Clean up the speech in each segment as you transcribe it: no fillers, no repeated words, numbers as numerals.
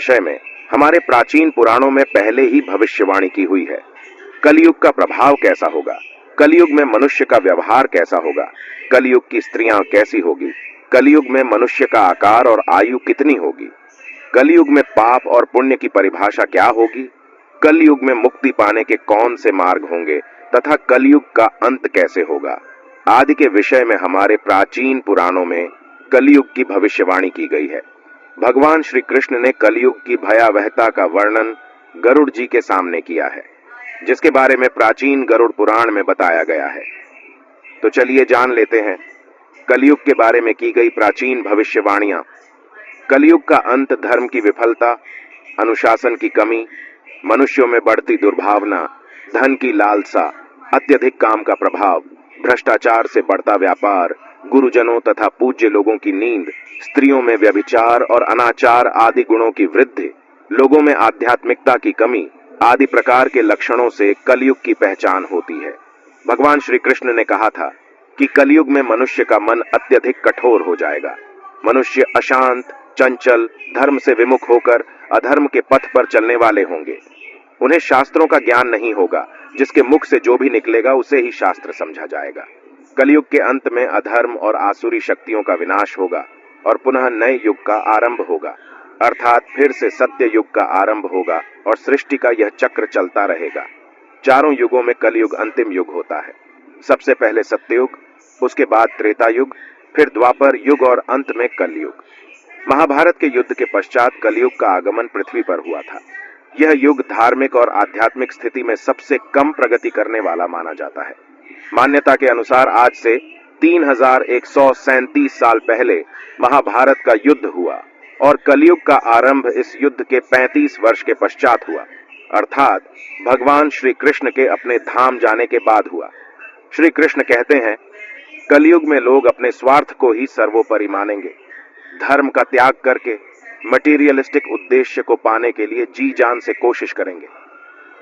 विषय में हमारे प्राचीन पुराणों में पहले ही भविष्यवाणी की हुई है। कलयुग का प्रभाव कैसा होगा, कलयुग में मनुष्य का व्यवहार कैसा होगा, कलयुग की स्त्रियां कैसी होगी, कलयुग में मनुष्य का आकार और आयु कितनी होगी, कलयुग में पाप और पुण्य की परिभाषा क्या होगी, कलयुग में मुक्ति पाने के कौन से मार्ग होंगे तथा कलयुग का अंत कैसे होगा आदि के विषय में हमारे प्राचीन पुराणों में कलयुग की भविष्यवाणी की गई है। भगवान श्री कृष्ण ने कलयुग की भयावहता का वर्णन गरुड़ जी के सामने किया है, जिसके बारे में प्राचीन गरुड़ पुराण में बताया गया है। तो चलिए जान लेते हैं कलयुग के बारे में की गई प्राचीन भविष्यवाणियां। कलयुग का अंत धर्म की विफलता, अनुशासन की कमी, मनुष्यों में बढ़ती दुर्भावना, धन की लालसा, अत्यधिक काम का प्रभाव, भ्रष्टाचार से बढ़ता व्यापार, गुरुजनों तथा पूज्य लोगों की नींद, स्त्रियों में व्यभिचार और अनाचार आदि गुणों की वृद्धि, लोगों में आध्यात्मिकता की कमी आदि प्रकार के लक्षणों से कलयुग की पहचान होती है। भगवान श्री कृष्ण ने कहा था कि कलयुग में मनुष्य का मन अत्यधिक कठोर हो जाएगा। मनुष्य अशांत, चंचल, धर्म से विमुख होकर अधर्म के पथ पर चलने वाले होंगे। उन्हें शास्त्रों का ज्ञान नहीं होगा, जिसके मुख से जो भी निकलेगा उसे ही शास्त्र समझा जाएगा। कलयुग के अंत में अधर्म और आसुरी शक्तियों का विनाश होगा और पुनः नए युग का आरंभ होगा, अर्थात फिर से सत्य युग का आरंभ होगा और सृष्टि का यह चक्र चलता रहेगा। चारों युगों में कलयुग अंतिम युग होता है। सबसे पहले सत्ययुग, उसके बाद त्रेता युग, फिर द्वापर युग और अंत में कलयुग। महाभारत के युद्ध के पश्चात कलयुग का आगमन पृथ्वी पर हुआ था। यह युग धार्मिक और आध्यात्मिक स्थिति में सबसे कम प्रगति करने वाला माना जाता है। मान्यता के अनुसार आज से 3137 साल पहले महाभारत का युद्ध हुआ और कलयुग का आरंभ इस युद्ध के 35 वर्ष के पश्चात हुआ, अर्थात भगवान श्री कृष्ण के अपने धाम जाने के बाद हुआ। श्री कृष्ण कहते हैं, कलयुग में लोग अपने स्वार्थ को ही सर्वोपरि मानेंगे। धर्म का त्याग करके मटीरियलिस्टिक उद्देश्य को पाने के लिए जी जान से कोशिश करेंगे।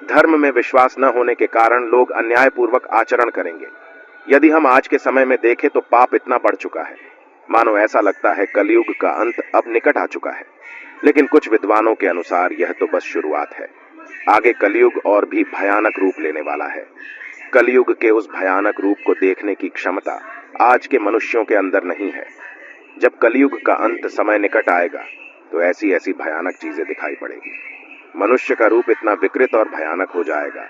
धर्म में विश्वास न होने के कारण लोग अन्यायपूर्वक आचरण करेंगे। यदि हम आज के समय में देखें तो पाप इतना बढ़ चुका है, मानो ऐसा लगता है कलयुग का अंत अब निकट आ चुका है। लेकिन कुछ विद्वानों के अनुसार यह तो बस शुरुआत है। आगे कलयुग और भी भयानक रूप लेने वाला है। कलयुग के उस भयानक रूप को देखने की क्षमता आज के मनुष्यों के अंदर नहीं है। जब कलयुग का अंत समय निकट आएगा तो ऐसी ऐसी भयानक चीजें दिखाई पड़ेगी। मनुष्य का रूप इतना विकृत और भयानक हो जाएगा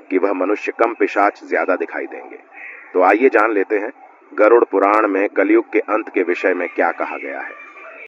कि वह मनुष्य कम पिशाच ज्यादा दिखाई देंगे। तो आइए जान लेते हैं गरुड़ पुराण में कलयुग के अंत के विषय में क्या कहा गया है।